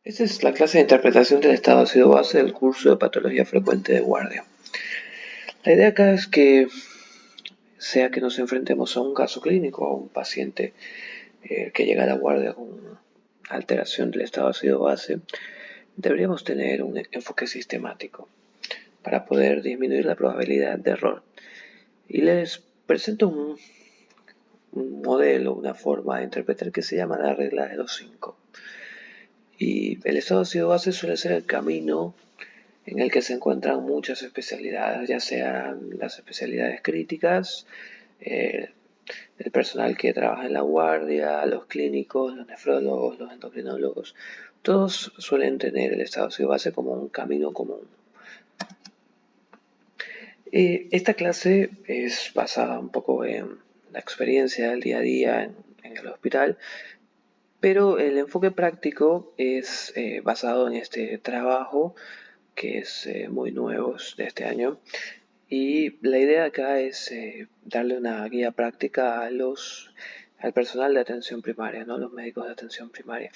Esta es la clase de interpretación del estado ácido base del curso de patología frecuente de guardia. La idea acá es que sea que nos enfrentemos a un caso clínico, a un paciente que llega a la guardia con alteración del estado ácido base, deberíamos tener un enfoque sistemático para poder disminuir la probabilidad de error. Y les presento un modelo, una forma de interpretar que se llama la regla de los 5. Y el estado ácido base suele ser el camino en el que se encuentran muchas especialidades, ya sean las especialidades críticas, eh, el personal que trabaja en la guardia, los clínicos, los nefrólogos, los endocrinólogos. Todos suelen tener el estado ácido base como un camino común. Esta clase es basada un poco en la experiencia del día a día en el hospital, pero el enfoque práctico es basado en este trabajo que es muy nuevo de este año. Y la idea acá es darle una guía práctica al personal de atención primaria, ¿no? Los médicos de atención primaria.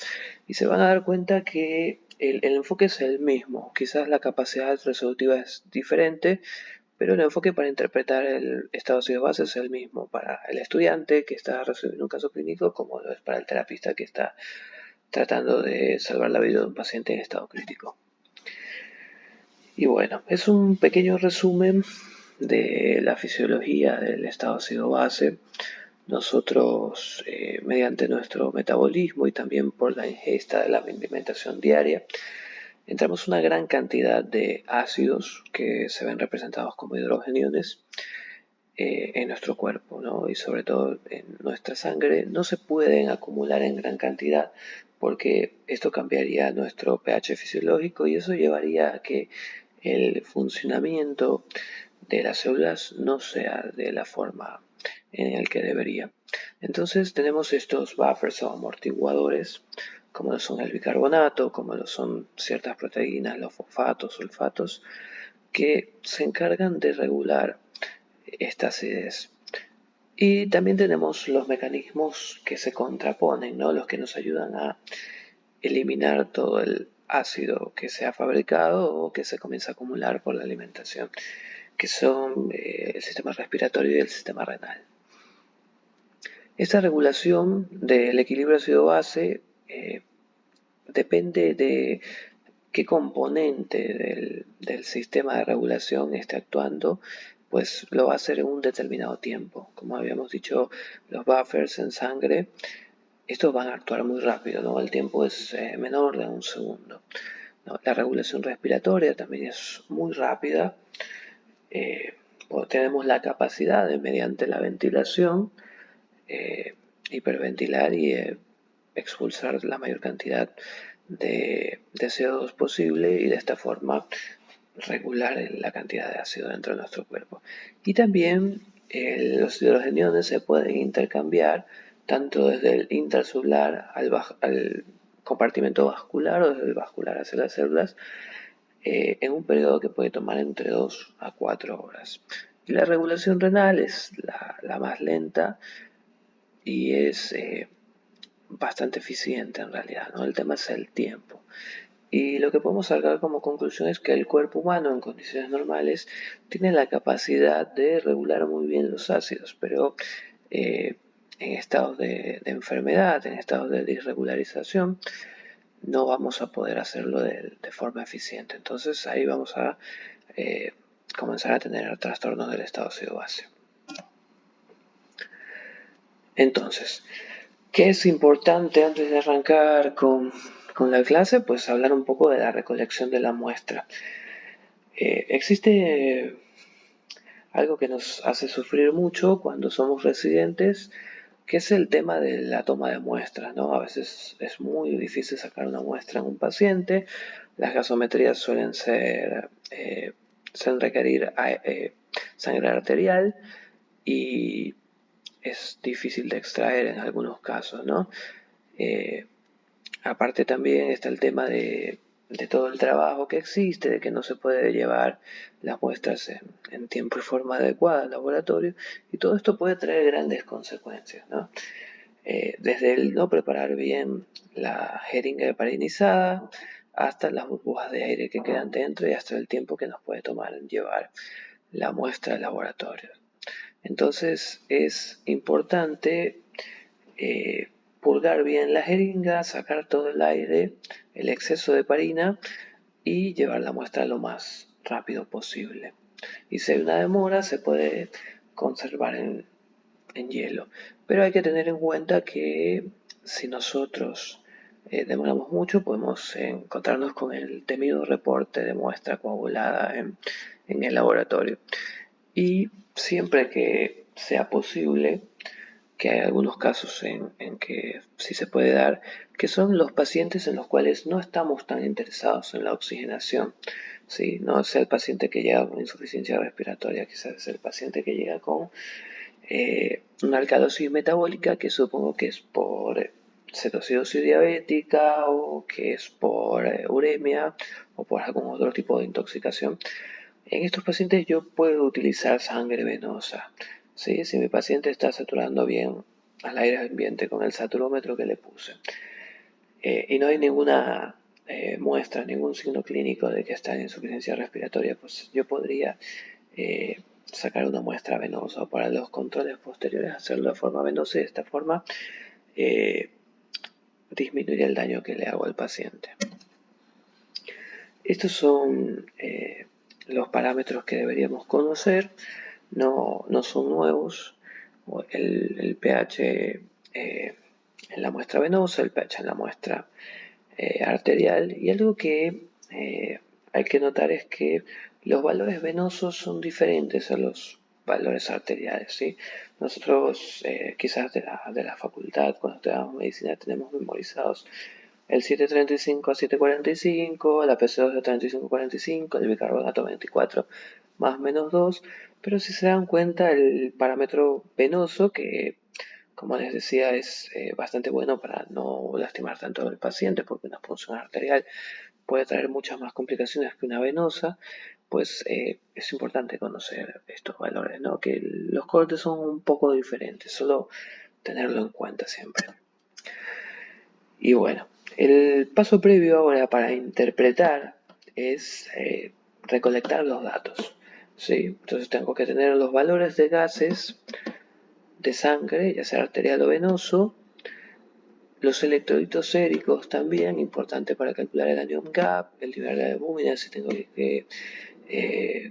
Y se van a dar cuenta que el enfoque es el mismo. Quizás la capacidad resolutiva es diferente, pero el enfoque para interpretar el estado ácido base es el mismo para el estudiante que está resolviendo un caso clínico como lo es para el terapista que está tratando de salvar la vida de un paciente en estado crítico. Y bueno, es un pequeño resumen de la fisiología del estado ácido base. Nosotros, mediante nuestro metabolismo y también por la ingesta de la alimentación diaria, entramos una gran cantidad de ácidos que se ven representados como hidrogeniones en nuestro cuerpo, ¿no? Y sobre todo en nuestra sangre. No se pueden acumular en gran cantidad porque esto cambiaría nuestro pH fisiológico y eso llevaría a que el funcionamiento de las células no sea de la forma en el que debería. Entonces tenemos estos buffers o amortiguadores, como lo son el bicarbonato, como lo son ciertas proteínas, los fosfatos, sulfatos, que se encargan de regular esta acidez. Y también tenemos los mecanismos que se contraponen, ¿no? Los que nos ayudan a eliminar todo el ácido que se ha fabricado o que se comienza a acumular por la alimentación, que son el sistema respiratorio y el sistema renal. Esta regulación del equilibrio ácido-base depende de qué componente del sistema de regulación esté actuando, pues lo va a hacer en un determinado tiempo. Como habíamos dicho, los buffers en sangre, estos van a actuar muy rápido, ¿no? El tiempo es menor de un segundo, ¿no? La regulación respiratoria también es muy rápida. Tenemos la capacidad de, mediante la ventilación, hiperventilar y expulsar la mayor cantidad de CO2 posible y de esta forma regular la cantidad de ácido dentro de nuestro cuerpo. Y también los hidrogeniones se pueden intercambiar tanto desde el intracelular al compartimento vascular o desde el vascular hacia las células en un periodo que puede tomar entre 2 a 4 horas. Y la regulación renal es la más lenta y es bastante eficiente en realidad, ¿no? El tema es el tiempo. Y lo que podemos sacar como conclusión es que el cuerpo humano en condiciones normales tiene la capacidad de regular muy bien los ácidos, pero eh, en estados de enfermedad, en estados de disregularización, no vamos a poder hacerlo de forma eficiente. Entonces ahí vamos a eh, comenzar a tener trastornos del estado ácido base. Entonces, ¿qué es importante antes de arrancar con la clase? Pues hablar un poco de la recolección de la muestra. Existe algo que nos hace sufrir mucho cuando somos residentes, que es el tema de la toma de muestras, ¿no? A veces es muy difícil sacar una muestra en un paciente, las gasometrías suelen requerir sangre arterial y es difícil de extraer en algunos casos, ¿no? Eh, Aparte también está el tema de todo el trabajo que existe, de que no se puede llevar las muestras en tiempo y forma adecuada al laboratorio, y todo esto puede traer grandes consecuencias, ¿no? desde el no preparar bien la jeringa heparinizada hasta las burbujas de aire que quedan dentro y hasta el tiempo que nos puede tomar en llevar la muestra al laboratorio. Entonces es importante purgar bien la jeringa, sacar todo el aire, el exceso de heparina y llevar la muestra lo más rápido posible. Y si hay una demora, se puede conservar en hielo. Pero hay que tener en cuenta que si nosotros demoramos mucho, podemos encontrarnos con el temido reporte de muestra coagulada en el laboratorio. Y siempre que sea posible, que hay algunos casos en que sí se puede dar, que son los pacientes en los cuales no estamos tan interesados en la oxigenación. ¿Sí? No es el paciente que llega con insuficiencia respiratoria, quizás es el paciente que llega con una alcalosis metabólica, que supongo que es por cetocidosis diabética o que es por uremia o por algún otro tipo de intoxicación. En estos pacientes yo puedo utilizar sangre venosa. ¿Sí? Si mi paciente está saturando bien al aire ambiente con el saturómetro que le puse y no hay ninguna muestra, ningún signo clínico de que está en insuficiencia respiratoria, pues yo podría sacar una muestra venosa o para los controles posteriores hacerlo de forma venosa y de esta forma disminuir el daño que le hago al paciente. Estos son los parámetros que deberíamos conocer, no son nuevos. El pH en la muestra venosa, el pH en la muestra arterial, y algo que hay que notar es que los valores venosos son diferentes a los valores arteriales, ¿sí? Nosotros quizás de la facultad, cuando estudiamos medicina, tenemos memorizados el 735 a 745, la PC2 de 35-45, el bicarbonato 24 más menos 2, pero si se dan cuenta el parámetro venoso, que como les decía es bastante bueno para no lastimar tanto al paciente, porque una punción arterial puede traer muchas más complicaciones que una venosa, pues es importante conocer estos valores, ¿no? Que los cortes son un poco diferentes, solo tenerlo en cuenta siempre. Y bueno, el paso previo ahora para interpretar es recolectar los datos. ¿Sí? Entonces tengo que tener los valores de gases de sangre, ya sea arterial o venoso, los electrolitos séricos también, importante para calcular el anion gap, el nivel de albúmina si tengo que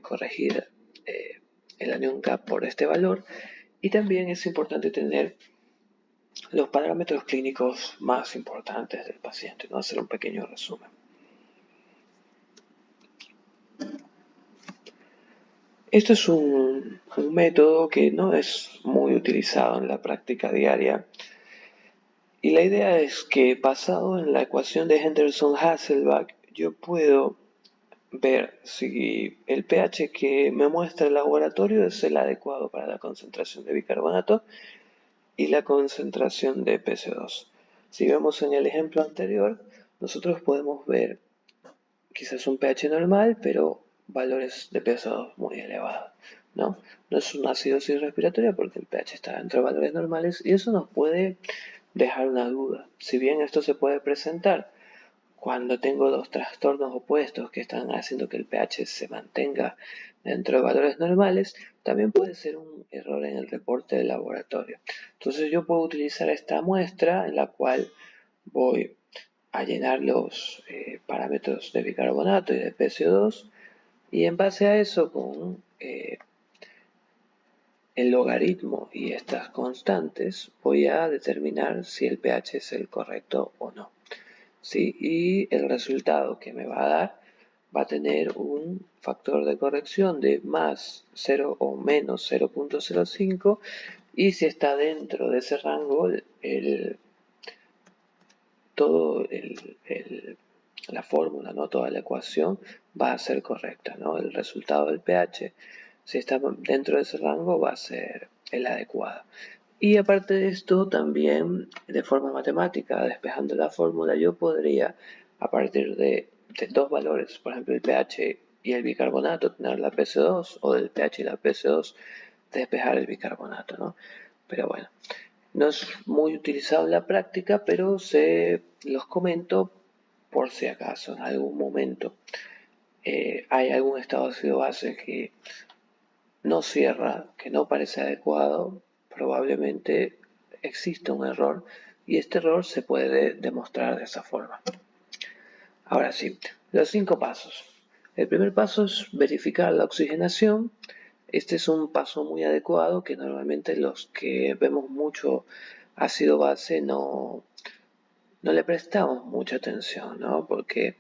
corregir el anion gap por este valor. Y también es importante tener los parámetros clínicos más importantes del paciente, ¿no? Hacer un pequeño resumen. Esto es un método que no es muy utilizado en la práctica diaria. Y la idea es que basado en la ecuación de Henderson-Hasselbalch, yo puedo ver si el pH que me muestra el laboratorio es el adecuado para la concentración de bicarbonato y la concentración de PC2. Si vemos en el ejemplo anterior, nosotros podemos ver quizás un pH normal, pero valores de PC2 muy elevados, ¿no? No es una acidosis respiratoria porque el pH está entre valores normales y eso nos puede dejar una duda. Si bien esto se puede presentar cuando tengo dos trastornos opuestos que están haciendo que el pH se mantenga dentro de valores normales, también puede ser un error en el reporte del laboratorio. Entonces yo puedo utilizar esta muestra en la cual voy a llenar los parámetros de bicarbonato y de PCO2 y en base a eso con el logaritmo y estas constantes voy a determinar si el pH es el correcto o no. ¿Sí? Y el resultado que me va a dar va a tener un factor de corrección de más 0 o menos 0.05 y si está dentro de ese rango la fórmula, ¿no? Toda la ecuación va a ser correcta, ¿no? El resultado del pH, si está dentro de ese rango, va a ser el adecuado. Y aparte de esto, también de forma matemática, despejando la fórmula, yo podría, a partir de dos valores, por ejemplo el pH y el bicarbonato, tener la PC2, o del pH y la PC2, despejar el bicarbonato, ¿no? Pero bueno, No es muy utilizado en la práctica, pero los comento por si acaso en algún momento hay algún estado ácido base que no cierra, que no parece adecuado, probablemente existe un error y este error se puede demostrar de esa forma. Ahora sí, los 5 pasos. El primer paso es verificar la oxigenación. Este es un paso muy adecuado que normalmente los que vemos mucho ácido base no le prestamos mucha atención, ¿no? Porque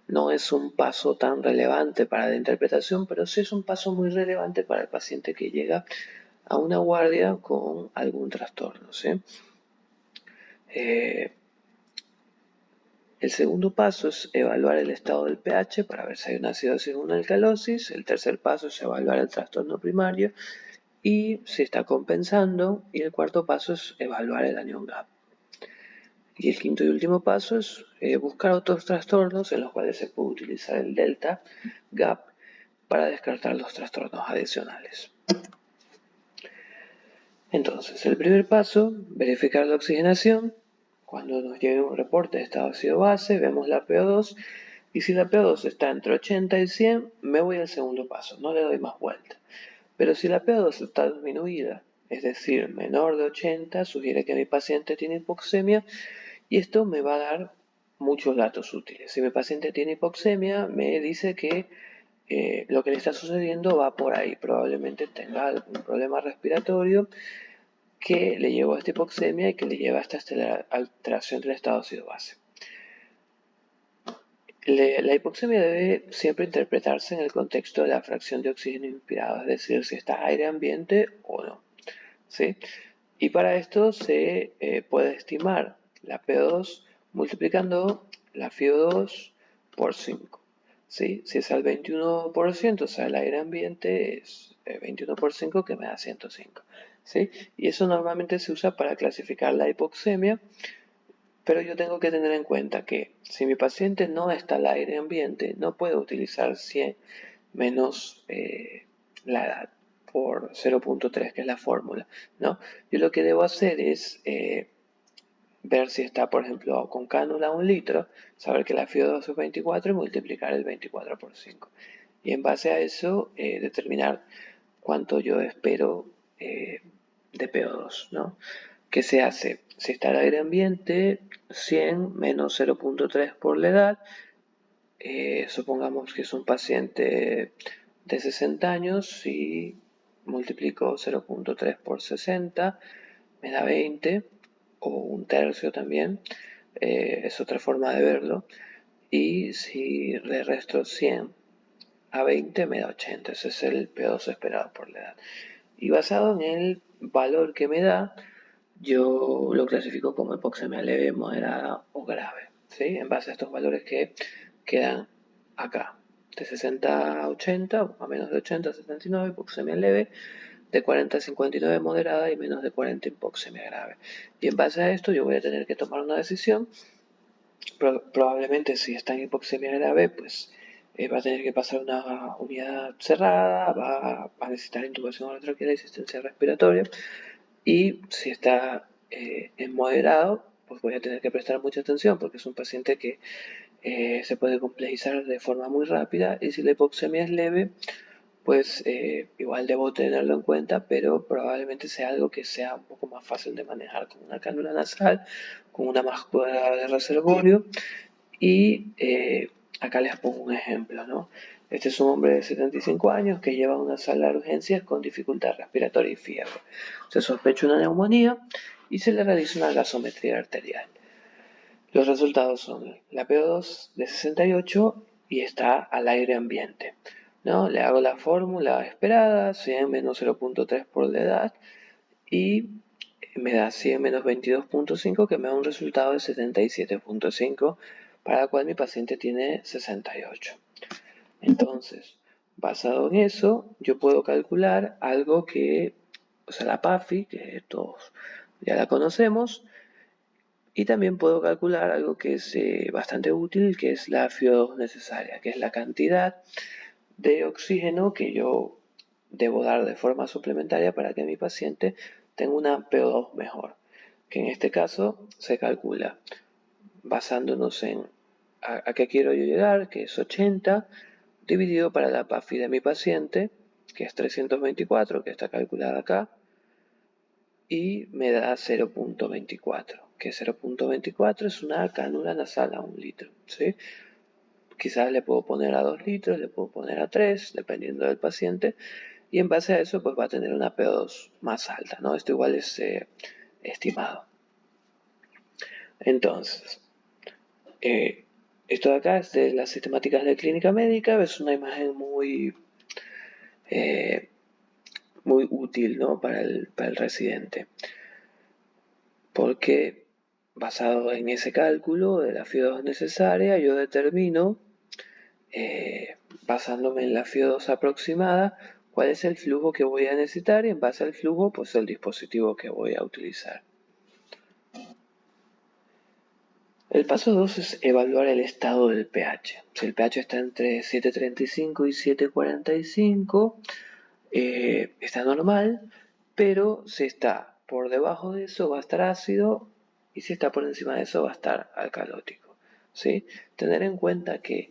no es un paso tan relevante para la interpretación, pero sí es un paso muy relevante para el paciente que llega a una guardia con algún trastorno, ¿sí? El segundo paso es evaluar el estado del pH para ver si hay una acidosis o una alcalosis. El tercer paso es evaluar el trastorno primario y si está compensando. Y el cuarto paso es evaluar el anión GAP. Y el quinto y último paso es buscar otros trastornos en los cuales se puede utilizar el delta GAP para descartar los trastornos adicionales. Entonces, el primer paso, verificar la oxigenación. Cuando nos llegue un reporte de estado ácido-base, vemos la PO2 y si la PO2 está entre 80 y 100, me voy al segundo paso, no le doy más vuelta. Pero si la PO2 está disminuida, es decir, menor de 80, sugiere que mi paciente tiene hipoxemia y esto me va a dar muchos datos útiles. Si mi paciente tiene hipoxemia, me dice que lo que le está sucediendo va por ahí. Probablemente tenga algún problema respiratorio que le llevó a esta hipoxemia y que le lleva a esta alteración del estado ácido-base. La hipoxemia debe siempre interpretarse en el contexto de la fracción de oxígeno inspirado, es decir, si está aire ambiente o no, ¿sí? Y para esto se puede estimar la PO2 multiplicando la FiO2 por 5. ¿Sí? Si es al 21%, o sea, el aire ambiente es 21 por 5 que me da 105. ¿Sí? Y eso normalmente se usa para clasificar la hipoxemia, pero yo tengo que tener en cuenta que si mi paciente no está al aire ambiente, no puedo utilizar 100 menos la edad por 0.3, que es la fórmula, ¿no? Yo lo que debo hacer es ver si está, por ejemplo, con cánula 1 litro, saber que la FiO2 es 24 y multiplicar el 24 por 5. Y en base a eso, determinar cuánto yo espero de PO2, ¿no? ¿Qué se hace? Si está el aire ambiente, 100 menos 0.3 por la edad. Supongamos que es un paciente de 60 años y multiplico 0.3 por 60, me da 20 o un tercio también. Es otra forma de verlo. Y si le resto 100 a 20 me da 80. Ese es el P2 esperado por la edad. Y basado en el valor que me da, yo lo clasifico como hipoxemia leve, moderada o grave, ¿sí? En base a estos valores que quedan acá. De 60 a 80, a menos de 80 a 79, hipoxemia leve. De 40 a 59 moderada y menos de 40 hipoxemia grave. Y en base a esto yo voy a tener que tomar una decisión. Probablemente si está en hipoxemia grave, pues va a tener que pasar una unidad cerrada, va a necesitar intubación orotraqueal y asistencia respiratoria. Y si está en moderado, pues voy a tener que prestar mucha atención porque es un paciente que se puede complejizar de forma muy rápida. Y si la hipoxemia es leve, pues igual debo tenerlo en cuenta, pero probablemente sea algo que sea un poco más fácil de manejar con una cánula nasal, con una máscara de reservorio. Y acá les pongo un ejemplo, ¿no? Este es un hombre de 75 años que lleva una sala de urgencias con dificultad respiratoria y fiebre. Se sospecha una neumonía y se le realiza una gasometría arterial. Los resultados son la PO2 de 68 y está al aire ambiente, ¿no? Le hago la fórmula esperada, 100 menos 0.3 por la edad y me da 100 menos 22.5 que me da un resultado de 77.5 para la cual mi paciente tiene 68. Entonces, basado en eso, yo puedo calcular algo que, o sea, la PAFI, que todos ya la conocemos, y también puedo calcular algo que es bastante útil, que es la FiO2 necesaria, que es la cantidad de oxígeno que yo debo dar de forma suplementaria para que mi paciente tenga una PO2 mejor. que en este caso se calcula basándonos en a qué quiero yo llegar, que es 80, dividido para la PAFI de mi paciente, que es 324, que está calculada acá, y me da 0.24, que 0.24 es una cánula nasal a 1 litro, ¿sí? Quizás le puedo poner a 2 litros, le puedo poner a 3, dependiendo del paciente, y en base a eso pues va a tener una PO2 más alta, ¿no? Esto igual es estimado. Entonces, esto de acá es de las sistemáticas de clínica médica, es una imagen eh, muy útil, ¿no? para el residente, porque basado en ese cálculo de la FIO2 necesaria, yo determino, basándome en la FIO2 aproximada, cuál es el flujo que voy a necesitar y en base al flujo, pues el dispositivo que voy a utilizar. El paso 2 es evaluar el estado del pH. Si el pH está entre 7.35 y 7.45, está normal, pero si está por debajo de eso va a estar ácido y si está por encima de eso va a estar alcalótico, ¿sí? Tener en cuenta que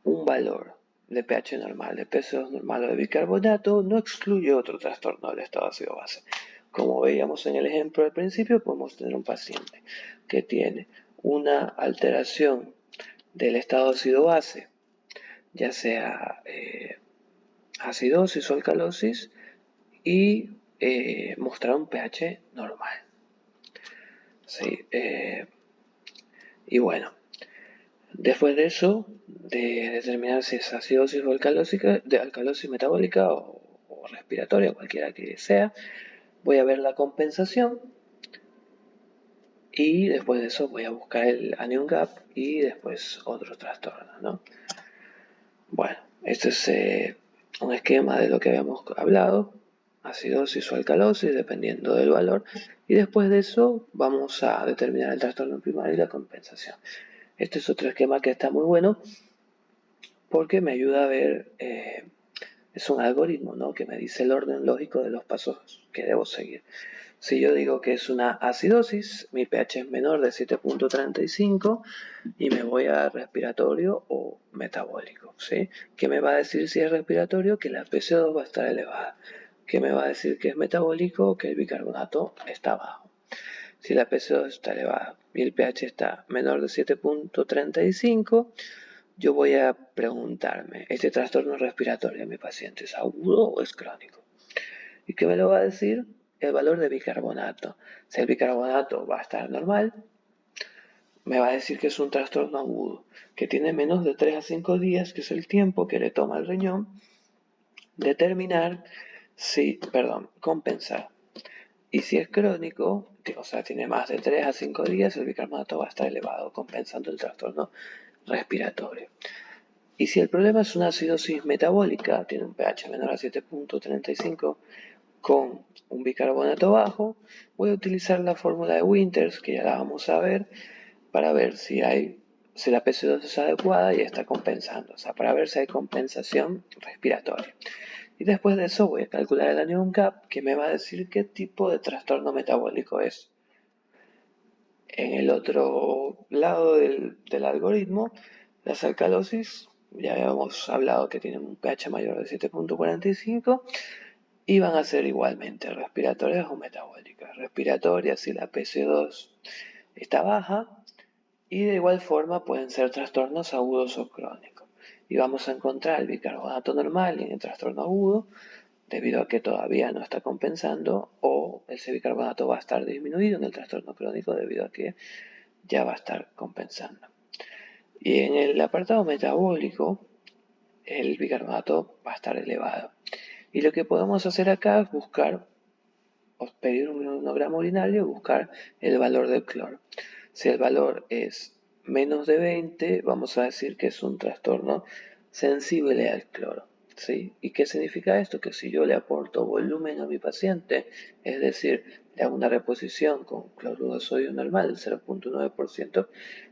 un valor de pH normal, de pH2 normal o de bicarbonato no excluye otro trastorno del estado ácido-base. Como veíamos en el ejemplo al principio, podemos tener un paciente que tiene una alteración del estado ácido-base, ya sea acidosis o alcalosis, y mostrar un pH normal. ¿Sí? Y bueno, después de eso, de determinar si es acidosis o alcalosis metabólica o respiratoria, cualquiera que sea, voy a ver la compensación y después de eso voy a buscar el anion gap y después otros trastornos, ¿no? Bueno, este es un esquema de lo que habíamos hablado, acidosis o alcalosis, dependiendo del valor, y después de eso vamos a determinar el trastorno primario y la compensación. Este es otro esquema que está muy bueno porque me ayuda a ver, es un algoritmo, ¿no? Que me dice el orden lógico de los pasos que debo seguir. Si yo digo que es una acidosis, mi pH es menor de 7.35 y me voy a respiratorio o metabólico, ¿sí? ¿Qué me va a decir si es respiratorio? Que la PC2 va a estar elevada. ¿Qué me va a decir que es metabólico? Que el bicarbonato está bajo. Si la PC2 está elevada y el pH está menor de 7.35, yo voy a preguntarme, ¿este trastorno respiratorio de mi paciente es agudo o es crónico? ¿Y qué me lo va a decir? El valor de bicarbonato. Si el bicarbonato va a estar normal, me va a decir que es un trastorno agudo, que tiene menos de 3 a 5 días, que es el tiempo que le toma al riñón determinar compensar. Y si es crónico, o sea, tiene más de 3 a 5 días, el bicarbonato va a estar elevado, compensando el trastorno respiratorio. Y si el problema es una acidosis metabólica, tiene un pH menor a 7.35 con un bicarbonato bajo, voy a utilizar la fórmula de Winters, que ya la vamos a ver, para ver si la PC2 es adecuada y está compensando, o sea, para ver si hay compensación respiratoria. Y después de eso voy a calcular el anion gap, que me va a decir qué tipo de trastorno metabólico es. En el otro lado del algoritmo, las alcalosis, ya habíamos hablado que tienen un pH mayor de 7.45 y van a ser igualmente respiratorias o metabólicas. Respiratorias si la PC2 está baja y de igual forma pueden ser trastornos agudos o crónicos. Y vamos a encontrar el bicarbonato normal en el trastorno agudo debido a que todavía no está compensando, o ese bicarbonato va a estar disminuido en el trastorno crónico debido a que ya va a estar compensando. Y en el apartado metabólico, el bicarbonato va a estar elevado. Y lo que podemos hacer acá es buscar, o pedir un monograma urinario y buscar el valor del cloro. Si el valor es menos de 20, vamos a decir que es un trastorno sensible al cloro. ¿Sí? ¿Y qué significa esto? Que si yo le aporto volumen a mi paciente, es decir, le hago una reposición con cloruro de sodio normal del 0.9%,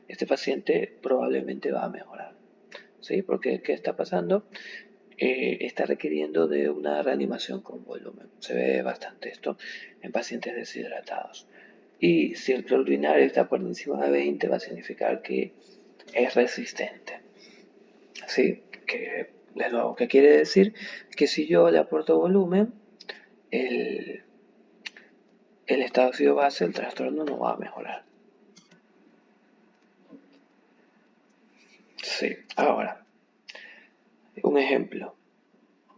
este paciente probablemente va a mejorar. ¿Sí? Porque ¿qué está pasando? Está requiriendo de una reanimación con volumen. Se ve bastante esto en pacientes deshidratados. y si el cloruro binario está por encima de 20 va a significar que es resistente. ¿Sí? Que, de nuevo, ¿qué quiere decir? Que si yo le aporto volumen, el estado ácido base, el trastorno no va a mejorar. Sí, ahora, un ejemplo.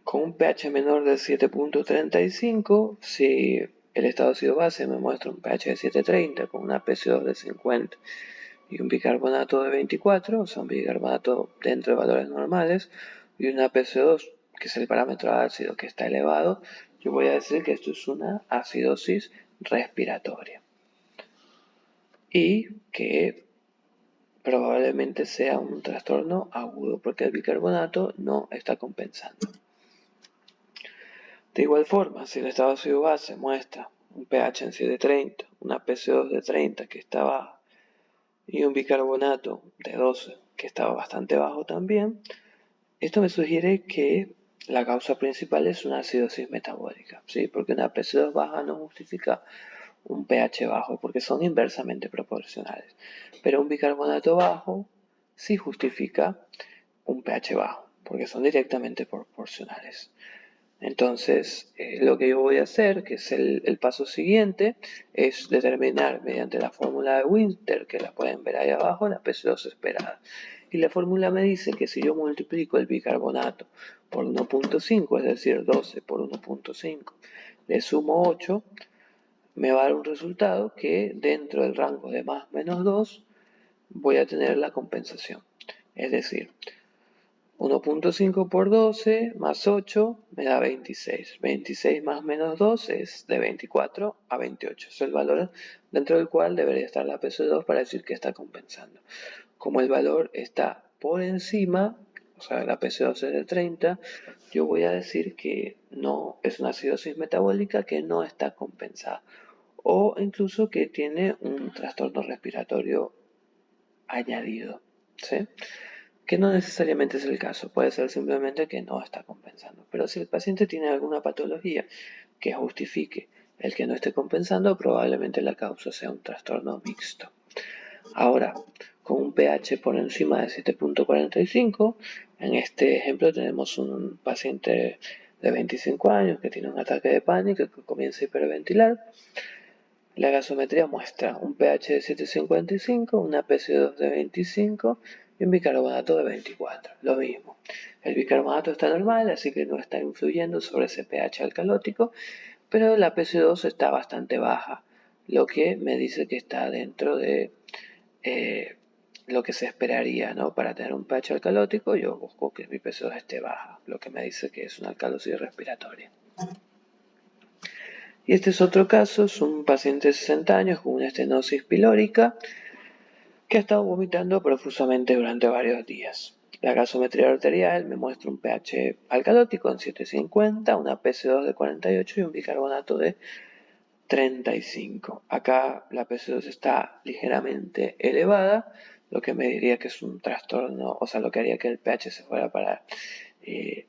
Con un pH menor de 7.35, si el estado ácido base me muestra un pH de 7.30 con una pH2 de 50 y un bicarbonato de 24, o sea, un bicarbonato dentro de valores normales, y una pH2, que es el parámetro ácido que está elevado, yo voy a decir que esto es una acidosis respiratoria. Y que probablemente sea un trastorno agudo, porque el bicarbonato no está compensando. De igual forma, si el estado ácido base muestra un pH en 7.30, una pH2 de 30 que está baja y un bicarbonato de 12 que estaba bastante bajo también, esto me sugiere que la causa principal es una acidosis metabólica, ¿sí? Porque una pH2 baja no justifica un pH bajo, porque son inversamente proporcionales. Pero un bicarbonato bajo sí justifica un pH bajo, porque son directamente proporcionales. Entonces, lo que yo voy a hacer, que es el paso siguiente, es determinar mediante la fórmula de Winter, que la pueden ver ahí abajo, la pH2 esperada. Y la fórmula me dice que si yo multiplico el bicarbonato por 1.5, es decir, 12 por 1.5, le sumo 8, me va a dar un resultado que dentro del rango de más menos 2 voy a tener la compensación. Es decir, 1.5 por 12 más 8 me da 26. 26 más menos 2 es de 24 a 28. Es el valor dentro del cual debería estar la pH2 para decir que está compensando. Como el valor está por encima, o sea, la pH2 es de 30, yo voy a decir que no es una acidosis metabólica que no está compensada. O incluso que tiene un trastorno respiratorio añadido. ¿Sí? Que no necesariamente es el caso, puede ser simplemente que no está compensando. Pero si el paciente tiene alguna patología que justifique el que no esté compensando, probablemente la causa sea un trastorno mixto. Ahora, con un pH por encima de 7.45, en este ejemplo tenemos un paciente de 25 años que tiene un ataque de pánico, que comienza a hiperventilar. La gasometría muestra un pH de 7.55, una pH2 de 25 y un bicarbonato de 24. Lo mismo. El bicarbonato está normal, así que no está influyendo sobre ese pH alcalótico, pero la pH2 está bastante baja, lo que me dice que está dentro de lo que se esperaría, ¿no? Para tener un pH alcalótico, yo busco que mi pH2 esté baja, lo que me dice que es una alcalosis respiratoria. Y este es otro caso, es un paciente de 60 años con una estenosis pilórica que ha estado vomitando profusamente durante varios días. La gasometría arterial me muestra un pH alcalótico en 7.50, una pH2 de 48 y un bicarbonato de 35. Acá la pH2 está ligeramente elevada, lo que me diría que es un trastorno, o sea, lo que haría que el pH se fuera para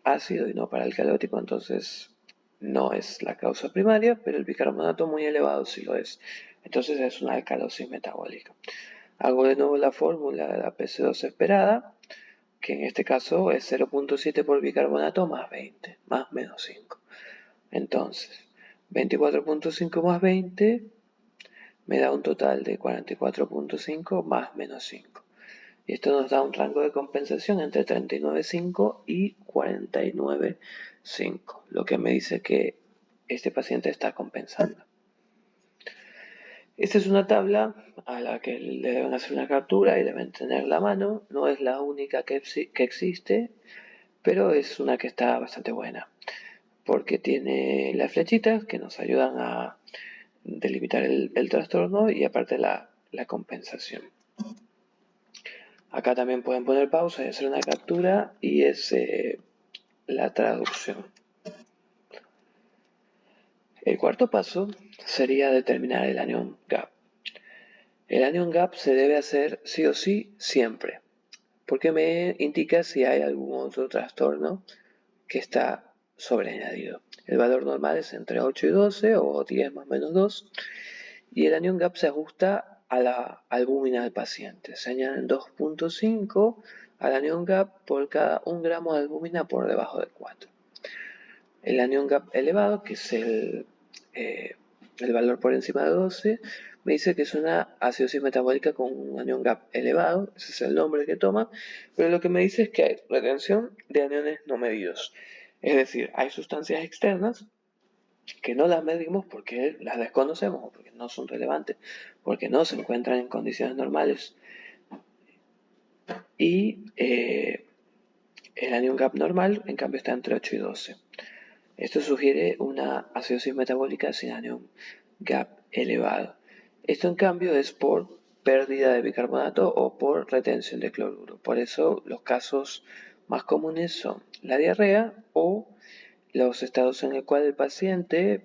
ácido y no para alcalótico, entonces no es la causa primaria, pero el bicarbonato muy elevado sí lo es. Entonces es una alcalosis metabólica. Hago de nuevo la fórmula de la pH2 esperada, que en este caso es 0.7 por bicarbonato más 20, más menos 5. Entonces, 24.5 más 20 me da un total de 44.5 más menos 5. Y esto nos da un rango de compensación entre 39.5 y 49.5, lo que me dice que este paciente está compensando. Esta es una tabla a la que le deben hacer una captura y deben tener la mano. No es la única que existe, pero es una que está bastante buena, porque tiene las flechitas que nos ayudan a delimitar el trastorno y aparte la compensación. Acá también pueden poner pausa y hacer una captura y es la traducción. El cuarto paso sería determinar el anion gap. El anion gap se debe hacer sí o sí siempre, porque me indica si hay algún otro trastorno que está sobreañadido. El valor normal es entre 8 y 12 o 10 más menos 2 y el anion gap se ajusta a la albúmina del paciente. Se añaden 2.5 al anion gap por cada 1 gramo de albúmina por debajo de 4. El anion gap elevado, que es el valor por encima de 12, me dice que es una acidosis metabólica con un anion gap elevado, ese es el nombre que toma, pero lo que me dice es que hay retención de aniones no medidos. Es decir, hay sustancias externas que no las medimos porque las desconocemos o porque no son relevantes, porque no se encuentran en condiciones normales. Y el anion gap normal, en cambio, está entre 8 y 12. Esto sugiere una acidosis metabólica sin anion gap elevado. Esto, en cambio, es por pérdida de bicarbonato o por retención de cloruro. Por eso, los casos más comunes son la diarrea o los estados en el cual el paciente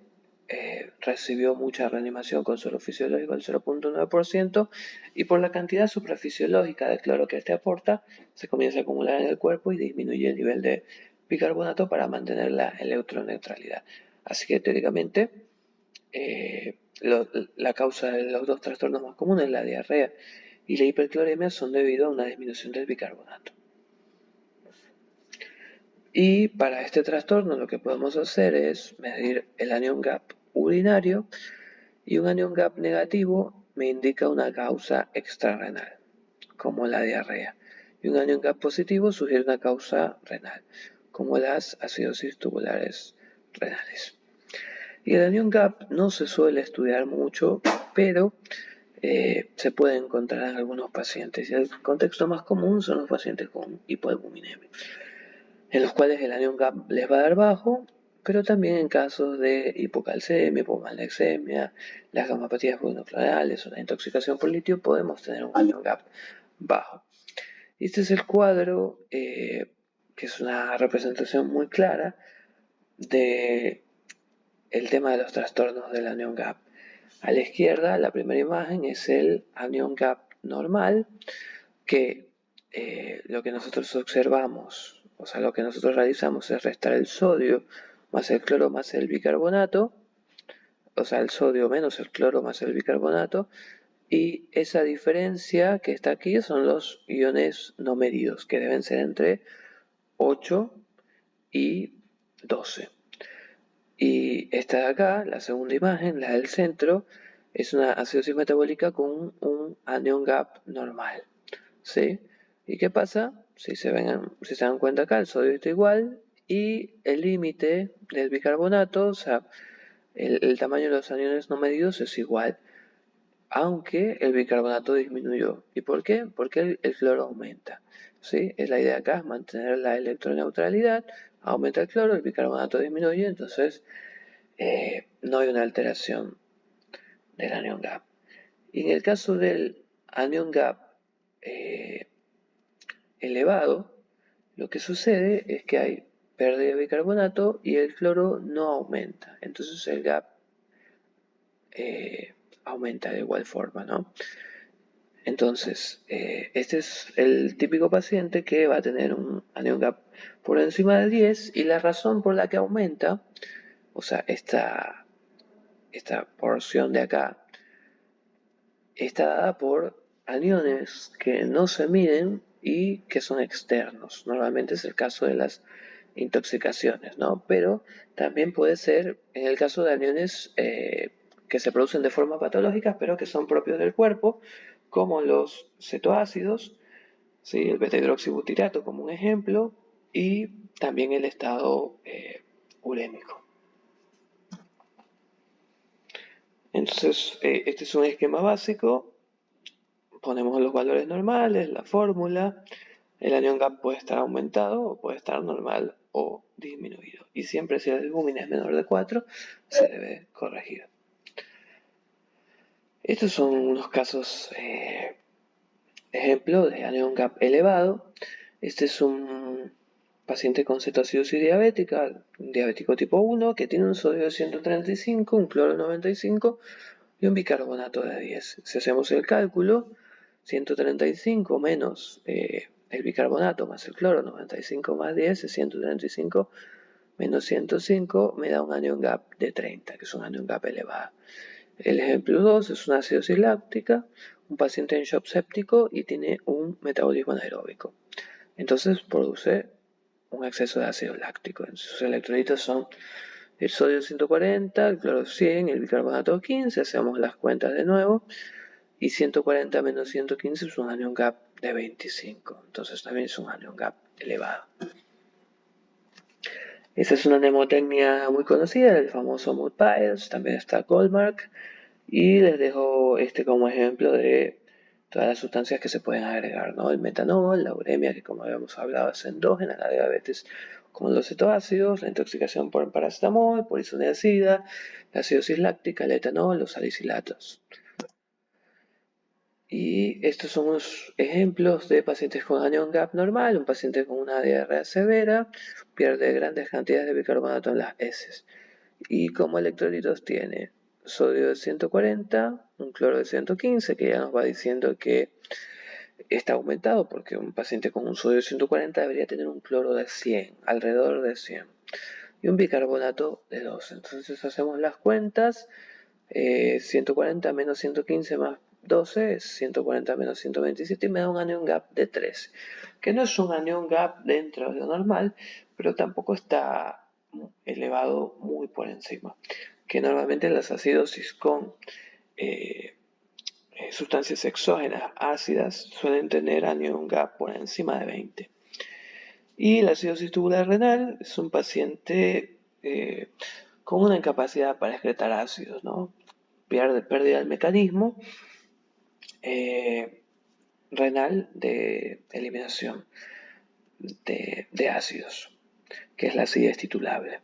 recibió mucha reanimación con suero fisiológico del 0.9% y por la cantidad suprafisiológica de cloro que este aporta, se comienza a acumular en el cuerpo y disminuye el nivel de bicarbonato para mantener la electroneutralidad. Así que teóricamente la causa de los dos trastornos más comunes, la diarrea y la hipercloremia, son debido a una disminución del bicarbonato. Y para este trastorno lo que podemos hacer es medir el anion gap urinario, y un anion gap negativo me indica una causa extrarrenal, como la diarrea, y un anion gap positivo sugiere una causa renal, como las acidosis tubulares renales. Y el anion gap no se suele estudiar mucho, pero se puede encontrar en algunos pacientes, y el contexto más común son los pacientes con hipoalbuminemia, en los cuales el anion gap les va a dar bajo, pero también en casos de hipocalcemia, hipomalexemia, las gamapatías buenoflorales o la intoxicación por litio, podemos tener un anion gap bajo. Este es el cuadro, que es una representación muy clara de el tema de los trastornos del anion gap. A la izquierda, la primera imagen es el anion gap normal, que lo que nosotros observamos, o sea, lo que nosotros realizamos es restar el sodio más el cloro más el bicarbonato, o sea, el sodio menos el cloro más el bicarbonato, y esa diferencia que está aquí son los iones no medidos, que deben ser entre 8 y 12. Y esta de acá, la segunda imagen, la del centro, es una acidosis metabólica con un anion gap normal, ¿sí? ¿Y qué pasa? Si se dan cuenta acá, el sodio está igual y el límite del bicarbonato, o sea, el tamaño de los aniones no medidos es igual, aunque el bicarbonato disminuyó. ¿Y por qué? Porque el cloro aumenta, ¿sí? La idea acá es mantener la electroneutralidad, aumenta el cloro, el bicarbonato disminuye, entonces no hay una alteración del anion gap. Y en el caso del anion gap elevado, lo que sucede es que hay pérdida de bicarbonato y el cloro no aumenta. Entonces el gap aumenta de igual forma, ¿no? Entonces, este es el típico paciente que va a tener un anion gap por encima de 10, y la razón por la que aumenta, o sea, esta porción de acá, está dada por aniones que no se miden y que son externos. Normalmente es el caso de las intoxicaciones, ¿no? Pero también puede ser en el caso de aniones que se producen de forma patológica, pero que son propios del cuerpo, como los cetoácidos, ¿sí? El beta-hidroxibutirato como un ejemplo, y también el estado urémico. Entonces, este es un esquema básico. Ponemos los valores normales, la fórmula. El anion gap puede estar aumentado o puede estar normal o disminuido. Y siempre si el albúmina es menor de 4, se debe corregir. Estos son unos casos ejemplo de anion gap elevado. Este es un paciente con cetoacidosis diabética, diabético tipo 1, que tiene un sodio de 135, un cloro de 95 y un bicarbonato de 10. Si hacemos el cálculo, 135 menos el bicarbonato más el cloro, 95 más 10 es 135 menos 105, me da un anion gap de 30, que es un anion gap elevado. El ejemplo 2 es una acidosis láctica, un paciente en shock séptico y tiene un metabolismo anaeróbico. Entonces produce un exceso de ácido láctico. Sus electrolitos son el sodio 140, el cloro 100, el bicarbonato 15, hacemos las cuentas de nuevo, y 140 menos 115 es un anion gap de 25, entonces también es un anion gap elevado. Esa es una mnemotecnia muy conocida, el famoso Mood-Piles, también está Goldmark, y les dejo este como ejemplo de todas las sustancias que se pueden agregar, ¿no? El metanol, la uremia, que como habíamos hablado es endógena, la diabetes con los cetoácidos, la intoxicación por paracetamol, por isoniazida, la acidosis láctica, el etanol, los salicilatos. Y estos son unos ejemplos de pacientes con anion gap normal, un paciente con una diarrea severa, pierde grandes cantidades de bicarbonato en las heces. Y como electrolitos tiene sodio de 140, un cloro de 115, que ya nos va diciendo que está aumentado, porque un paciente con un sodio de 140 debería tener un cloro de 100, alrededor de 100, y un bicarbonato de 12. Entonces hacemos las cuentas, 140 menos 115 más 12 es 140 menos 127 y me da un anion gap de 13, que no es un anion gap dentro de lo normal, pero tampoco está elevado muy por encima, que normalmente las acidosis con sustancias exógenas ácidas suelen tener anion gap por encima de 20. Y la acidosis tubular renal es un paciente con una incapacidad para excretar ácidos, ¿no? Pérdida del mecanismo renal de eliminación de ácidos, que es la acidez titulable.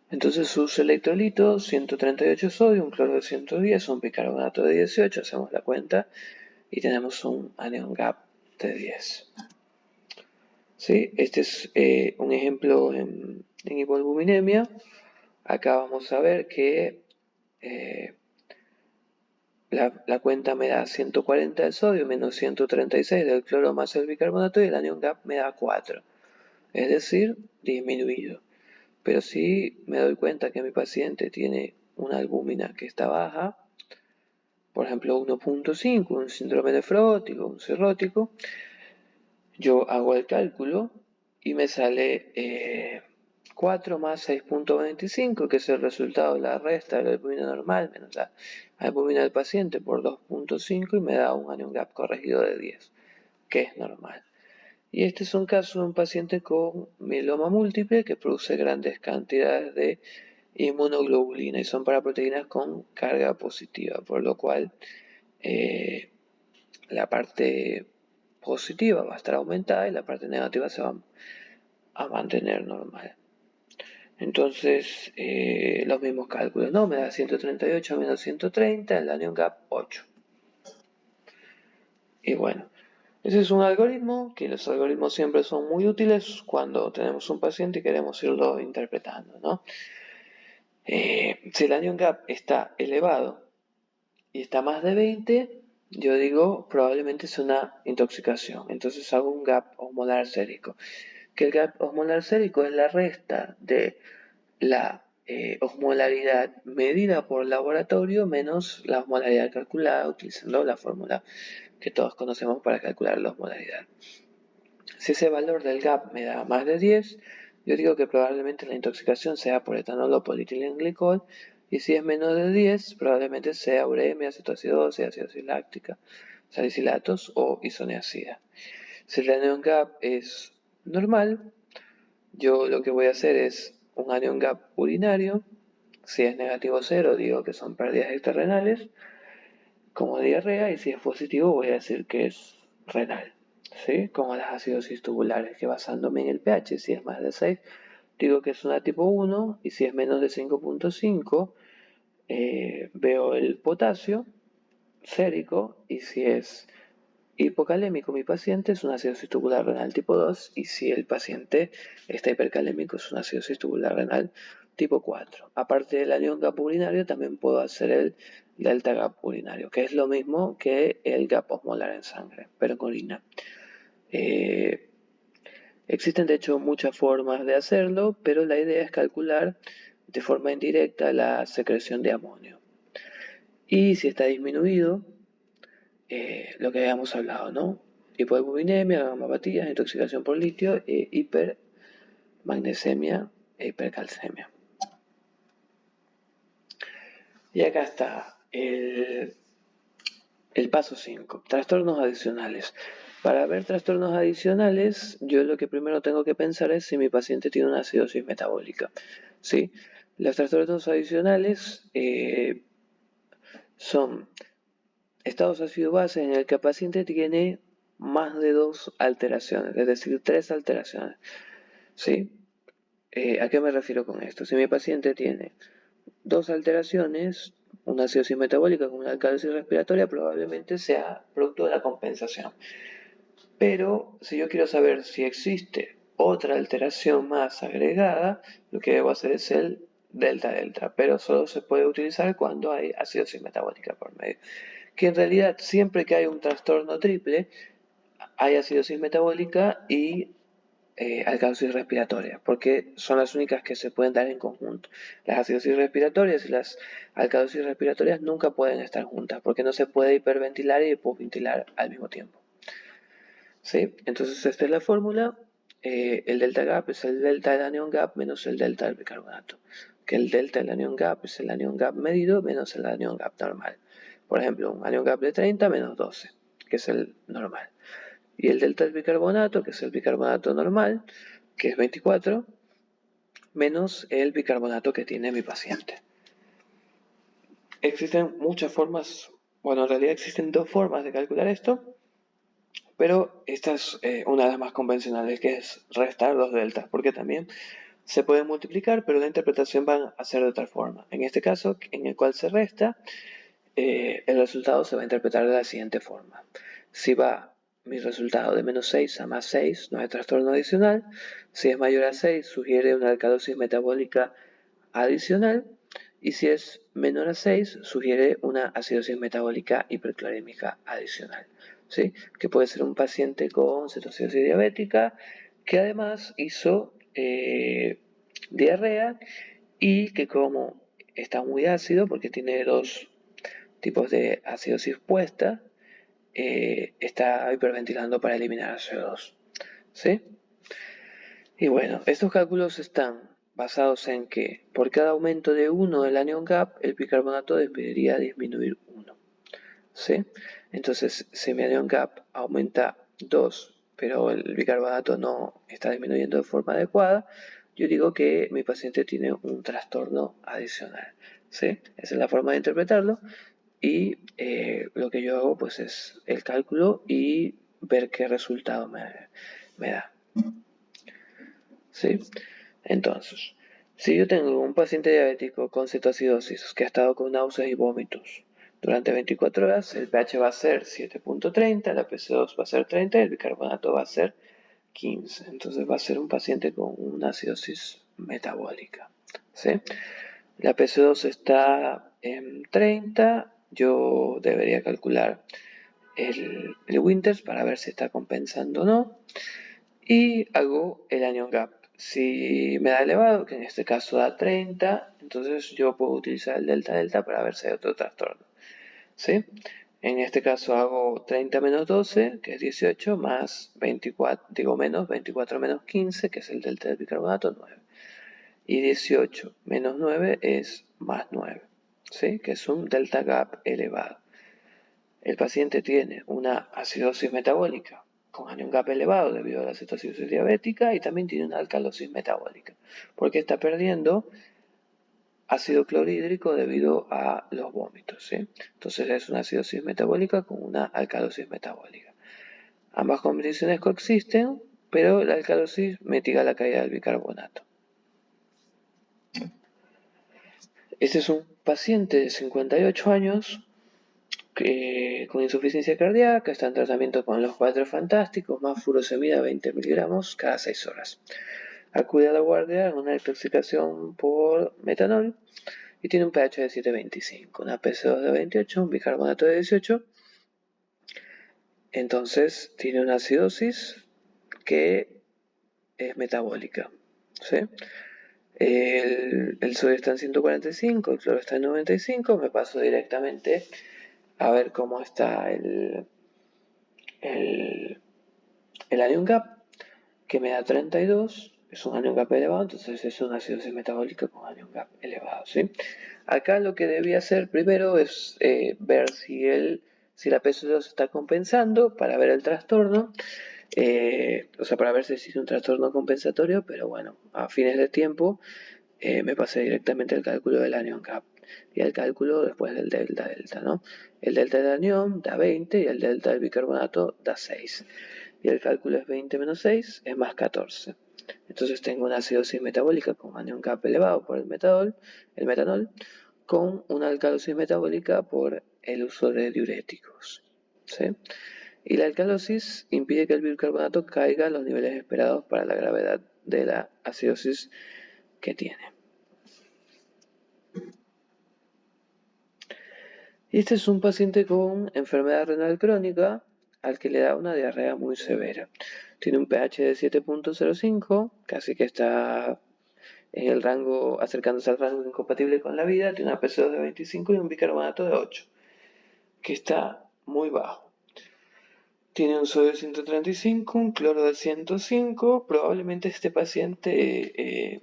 Entonces sus electrolitos, 138 sodio, un cloro de 110, un bicarbonato de 18, hacemos la cuenta y tenemos un anion gap de 10. ¿Sí? Este es un ejemplo en hipoalbuminemia. Acá vamos a ver que la cuenta me da 140 del sodio menos 136 del cloro más el bicarbonato y el anion gap me da 4, es decir, disminuido. Pero si me doy cuenta que mi paciente tiene una albúmina que está baja, por ejemplo 1.5, un síndrome nefrótico, un cirrótico, yo hago el cálculo y me sale 4 más 6.25, que es el resultado de la resta de la albúmina normal menos la albúmina del paciente por 2.5 y me da un anion gap corregido de 10, que es normal. Y este es un caso de un paciente con mieloma múltiple que produce grandes cantidades de inmunoglobulina y son para proteínas con carga positiva, por lo cual la parte positiva va a estar aumentada y la parte negativa se va a mantener normal. Entonces, los mismos cálculos, ¿no? Me da 138 menos 130, el anion gap 8. Y bueno, ese es un algoritmo, que los algoritmos siempre son muy útiles cuando tenemos un paciente y queremos irlo interpretando, ¿no? Si el anion gap está elevado y está más de 20, yo digo probablemente es una intoxicación. Entonces hago un gap osmolar sérico. Que el gap osmolar sérico es la resta de la osmolaridad medida por laboratorio menos la osmolaridad calculada utilizando la fórmula que todos conocemos para calcular la osmolaridad. Si ese valor del gap me da más de 10, yo digo que probablemente la intoxicación sea por etanol o polietilenglicol, y si es menos de 10, probablemente sea uremia, cetoacidosis, acidosis láctica, salicilatos o isoniazida. Si el anion gap es normal, yo lo que voy a hacer es un anion gap urinario. Si es negativo 0, digo que son pérdidas extrarrenales, como diarrea, y si es positivo, voy a decir que es renal. ¿Sí? Como las acidosis tubulares, que basándome en el pH, si es más de 6, digo que es una tipo 1, y si es menos de 5.5, veo el potasio sérico, y si es hipocalémico mi paciente es una acidosis tubular renal tipo 2 y si el paciente está hipercalémico es una acidosis tubular renal tipo 4. Aparte del anion gap urinario también puedo hacer el delta gap urinario, que es lo mismo que el gap osmolar en sangre, pero en orina. Existen de hecho muchas formas de hacerlo, pero la idea es calcular de forma indirecta la secreción de amonio. Y si está disminuido, lo que habíamos hablado, ¿no? Hipoalbuminemia, gamapatías, intoxicación por litio, hipermagnesemia e hipercalcemia. Y acá está el paso 5, trastornos adicionales. Para ver trastornos adicionales, yo lo que primero tengo que pensar es si mi paciente tiene una acidosis metabólica. ¿Sí? Los trastornos adicionales son estados ácido-base en el que el paciente tiene más de 2 alteraciones, es decir, 3 alteraciones. ¿Sí? ¿A qué me refiero con esto? Si mi paciente tiene 2 alteraciones, una acidosis metabólica con una alcalosis respiratoria, probablemente sea producto de la compensación. Pero si yo quiero saber si existe otra alteración más agregada, lo que debo hacer es el delta-delta, pero solo se puede utilizar cuando hay acidosis metabólica por medio. Que en realidad siempre que hay un trastorno triple, hay acidosis metabólica y alcalosis respiratoria, porque son las únicas que se pueden dar en conjunto. Las acidosis respiratorias y las alcalosis respiratorias nunca pueden estar juntas, porque no se puede hiperventilar y hipoventilar al mismo tiempo. ¿Sí? Entonces esta es la fórmula. El delta gap es el delta del anion gap menos el delta del bicarbonato. Que el delta del anion gap es el anion gap medido menos el anion gap normal. Por ejemplo, un anion gap de 30 menos 12, que es el normal. Y el delta del bicarbonato, que es el bicarbonato normal, que es 24, menos el bicarbonato que tiene mi paciente. Existen muchas formas, bueno, en realidad existen 2 formas de calcular esto, pero esta es una de las más convencionales, que es restar los deltas, porque también se pueden multiplicar, pero la interpretación va a ser de otra forma. En este caso, en el cual se resta, el resultado se va a interpretar de la siguiente forma. Si va mi resultado de menos 6 a más 6, no hay trastorno adicional. Si es mayor a 6, sugiere una alcalosis metabólica adicional. Y si es menor a 6, sugiere una acidosis metabólica hiperclorémica adicional. ¿Sí? Que puede ser un paciente con cetoacidosis diabética que además hizo diarrea y que como está muy ácido porque tiene 2 tipos de acidosis puesta, está hiperventilando para eliminar CO2. ¿Sí? Y bueno, estos cálculos están basados en que por cada aumento de 1 del anion gap, el bicarbonato debería disminuir 1. ¿Sí? Entonces, si mi anion gap aumenta 2, pero el bicarbonato no está disminuyendo de forma adecuada, yo digo que mi paciente tiene un trastorno adicional. ¿Sí? Esa es la forma de interpretarlo. Y lo que yo hago pues es el cálculo y ver qué resultado me da. ¿Sí? Entonces, si yo tengo un paciente diabético con cetoacidosis que ha estado con náuseas y vómitos durante 24 horas, el pH va a ser 7.30, la PC2 va a ser 30 y el bicarbonato va a ser 15. Entonces va a ser un paciente con una acidosis metabólica. ¿Sí? La PC2 está en 30, yo debería calcular el Winters para ver si está compensando o no. Y hago el anion gap. Si me da elevado, que en este caso da 30, entonces yo puedo utilizar el delta-delta para ver si hay otro trastorno. ¿Sí? En este caso hago 30 menos 12, que es 18, más 24, digo menos 24 menos 15, que es el delta del bicarbonato, 9. Y 18 menos 9 es más 9, ¿sí? Que es un delta gap elevado. El paciente tiene una acidosis metabólica con anion gap elevado debido a la cetoacidosis diabética y también tiene una alcalosis metabólica, porque está perdiendo ácido clorhídrico debido a los vómitos, ¿sí? Entonces es una acidosis metabólica con una alcalosis metabólica. Ambas combinaciones coexisten, pero la alcalosis mitiga la caída del bicarbonato. Este es un paciente de 58 años con insuficiencia cardíaca, está en tratamiento con los 4 fantásticos, más furosemida 20 miligramos cada 6 horas. Acude a la guardia en una intoxicación por metanol y tiene un pH de 7.25, una PC2 de 28, un bicarbonato de 18. Entonces tiene una acidosis que es metabólica. ¿Sí? El sodio está en 145, el cloro está en 95, me paso directamente a ver cómo está el, el anion gap, que me da 32, es un anion gap elevado, entonces es una acidosis metabólica con anion gap elevado, ¿sí? Acá lo que debía hacer primero es ver si la PCO2 está compensando para ver el trastorno, o sea, para ver si existe un trastorno compensatorio, pero bueno, a fines de tiempo me pasé directamente al cálculo del anion gap y al cálculo después del delta, ¿no? El delta del anión da 20 y el delta del bicarbonato da 6. Y el cálculo es 20 menos 6 es más 14. Entonces tengo una acidosis metabólica con anion gap elevado por el metanol, con una alcalosis metabólica por el uso de diuréticos, ¿sí? Y la alcalosis impide que el bicarbonato caiga a los niveles esperados para la gravedad de la acidosis que tiene. Y este es un paciente con enfermedad renal crónica al que le da una diarrea muy severa. Tiene un pH de 7.05, casi que está en el rango, acercándose al rango incompatible con la vida. Tiene una PCO de 25 y un bicarbonato de 8, que está muy bajo. Tiene un sodio de 135, un cloro de 105. Probablemente este paciente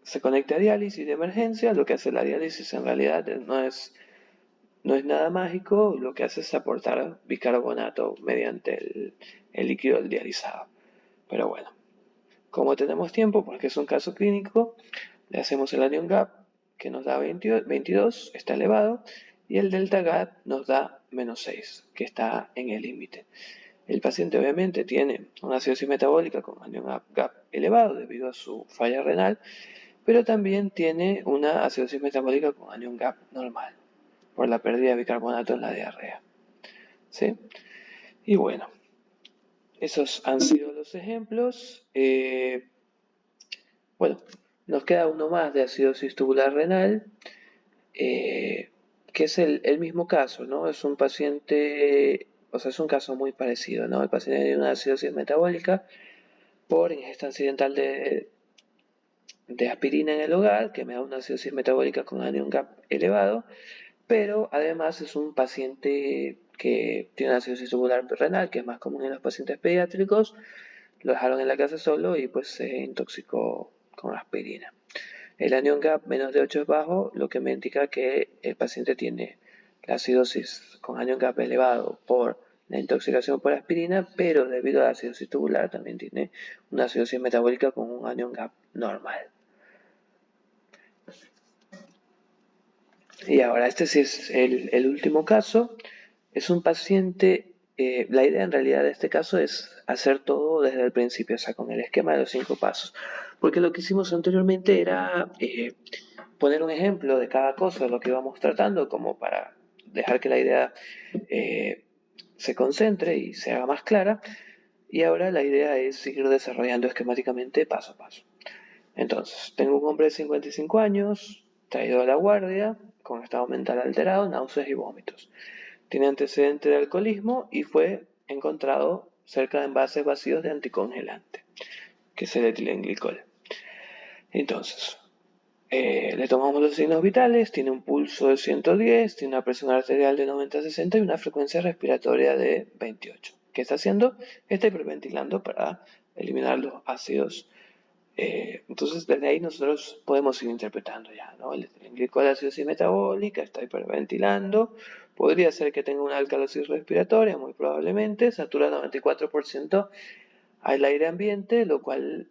se conecte a diálisis de emergencia. Lo que hace la diálisis en realidad no es nada mágico, lo que hace es aportar bicarbonato mediante el líquido del dializado. Pero bueno, como tenemos tiempo, porque es un caso clínico, le hacemos el anion gap, que nos da 22, está elevado, y el delta gap nos da menos 6, que está en el límite. El paciente obviamente tiene una acidosis metabólica con anion gap elevado debido a su falla renal, pero también tiene una acidosis metabólica con anion gap normal, por la pérdida de bicarbonato en la diarrea, ¿sí? Y bueno, esos han sido los ejemplos. Bueno, nos queda uno más de acidosis tubular renal, que es el mismo caso, ¿no? Es un paciente, o sea, es un caso muy parecido, ¿no? El paciente tiene una acidosis metabólica por ingesta accidental de aspirina en el hogar, que me da una acidosis metabólica con anion gap elevado, pero además es un paciente que tiene una acidosis tubular renal, que es más común en los pacientes pediátricos. Lo dejaron en la casa solo y pues se intoxicó con aspirina. El anion gap menos de 8 es bajo, lo que me indica que el paciente tiene la acidosis con anion gap elevado por la intoxicación por aspirina, pero debido a la acidosis tubular también tiene una acidosis metabólica con un anion gap normal. Y ahora este sí es el último caso. Es un paciente, la idea en realidad de este caso es hacer todo desde el principio, o sea, con el esquema de los 5 pasos. Porque lo que hicimos anteriormente era poner un ejemplo de cada cosa de lo que íbamos tratando, como para dejar que la idea se concentre y se haga más clara. Y ahora la idea es seguir desarrollando esquemáticamente paso a paso. Entonces, tengo un hombre de 55 años, traído a la guardia, con estado mental alterado, náuseas y vómitos. Tiene antecedente de alcoholismo y fue encontrado cerca de envases vacíos de anticongelante, que es el etilenglicol. Entonces, le tomamos los signos vitales, tiene un pulso de 110, tiene una presión arterial de 90-60 y una frecuencia respiratoria de 28. ¿Qué está haciendo? Está hiperventilando para eliminar los ácidos. Entonces, desde ahí nosotros podemos ir interpretando ya, ¿no? El glicol acidosis metabólica, está hiperventilando, podría ser que tenga una alcalosis respiratoria, muy probablemente, satura 94% al aire ambiente, lo cual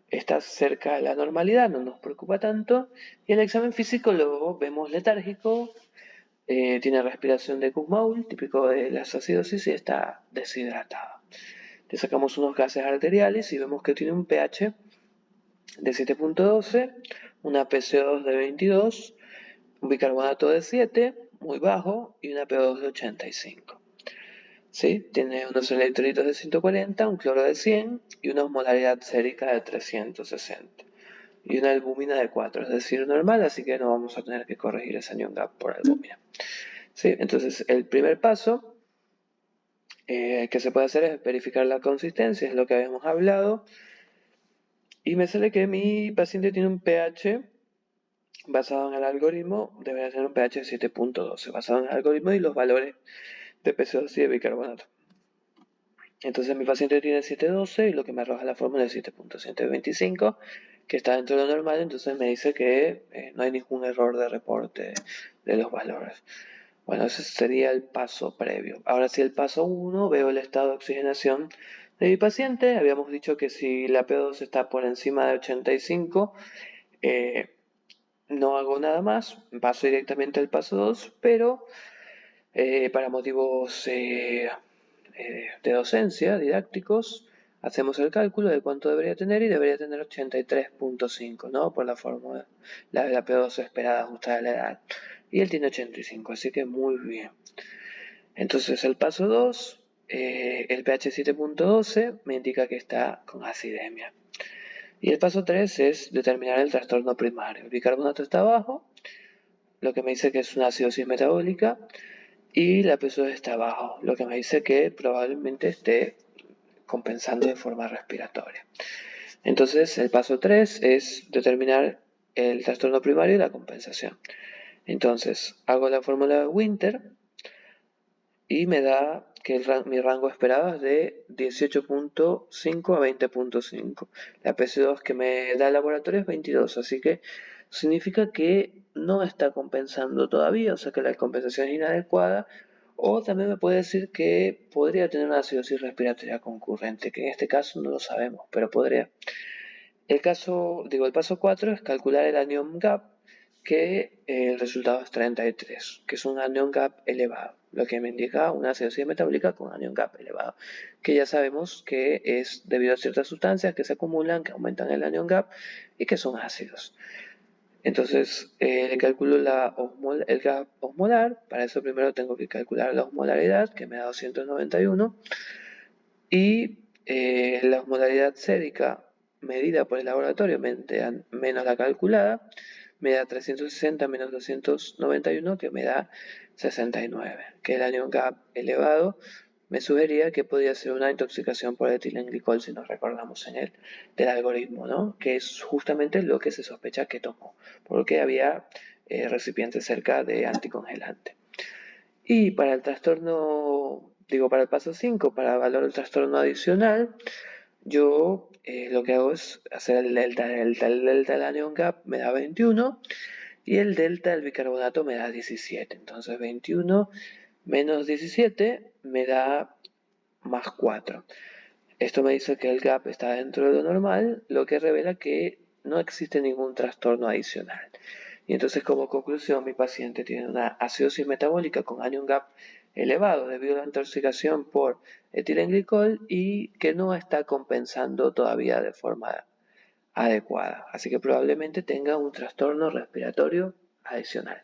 está cerca de la normalidad, no nos preocupa tanto, y el examen físico lo vemos letárgico, tiene respiración de Kussmaul, típico de las acidosis, y está deshidratado. Le sacamos unos gases arteriales y vemos que tiene un pH de 7.12, una PCO2 de 22, un bicarbonato de 7, muy bajo, y una PO2 de 85. ¿Sí? Tiene unos electrolitos de 140, un cloro de 100 y una osmolaridad sérica de 360. Y una albúmina de 4, es decir, normal, así que no vamos a tener que corregir ese anion gap por albúmina. ¿Sí? Entonces, el primer paso que se puede hacer es verificar la consistencia, es lo que habíamos hablado. Y me sale que mi paciente tiene un pH basado en el algoritmo, debería tener un pH de 7.12, basado en el algoritmo y los valores de PCO2 y de bicarbonato. Entonces mi paciente tiene 7.12 y lo que me arroja la fórmula es 7.125, que está dentro de lo normal, entonces me dice que no hay ningún error de reporte de los valores. Bueno, ese sería el paso previo. Ahora sí, el paso 1, veo el estado de oxigenación de mi paciente. Habíamos dicho que si la P2 está por encima de 85, no hago nada más, paso directamente al paso 2, pero para motivos de docencia, didácticos, hacemos el cálculo de cuánto debería tener y debería tener 83.5, ¿no? Por la fórmula, la de la P2 esperada ajustada a la edad. Y él tiene 85, así que muy bien. Entonces el paso 2, el pH 7.12 me indica que está con acidemia. Y el paso 3 es determinar el trastorno primario. El bicarbonato está bajo, lo que me dice que es una acidosis metabólica, y la PSO está abajo, lo que me dice que probablemente esté compensando de forma respiratoria. Entonces, el paso 3 es determinar el trastorno primario y la compensación. Entonces, hago la fórmula de Winter y me da que mi rango esperado es de 18.5 a 20.5. La PC2 que me da el laboratorio es 22, así que significa que no está compensando todavía, o sea que la compensación es inadecuada. O también me puede decir que podría tener una acidosis respiratoria concurrente, que en este caso no lo sabemos, pero podría. El paso 4 es calcular el anion gap, que el resultado es 33, que es un anion gap elevado, lo que me indica una acidosis metabólica con anion gap elevado, que ya sabemos que es debido a ciertas sustancias que se acumulan, que aumentan el anion gap y que son ácidos. Entonces, le calculo el gap osmolar. Para eso primero tengo que calcular la osmolaridad, que me da 291, y la osmolaridad sérica medida por el laboratorio menos la calculada me da 360 menos 291, que me da 69, que el anion gap elevado me sugería que podía ser una intoxicación por etilenglicol, si nos recordamos en el del algoritmo, ¿no? Que es justamente lo que se sospecha que tomó, porque había recipientes cerca de anticongelante. Y para el trastorno, para el paso 5, para valorar el trastorno adicional, yo lo que hago es hacer el delta del anion gap me da 21 y el delta del bicarbonato me da 17. Entonces 21 menos 17 me da más 4. Esto me dice que el gap está dentro de lo normal, lo que revela que no existe ningún trastorno adicional. Y entonces, como conclusión, mi paciente tiene una acidosis metabólica con anion gap elevado debido a la intoxicación por etilenglicol y que no está compensando todavía de forma adecuada. Así que probablemente tenga un trastorno respiratorio adicional.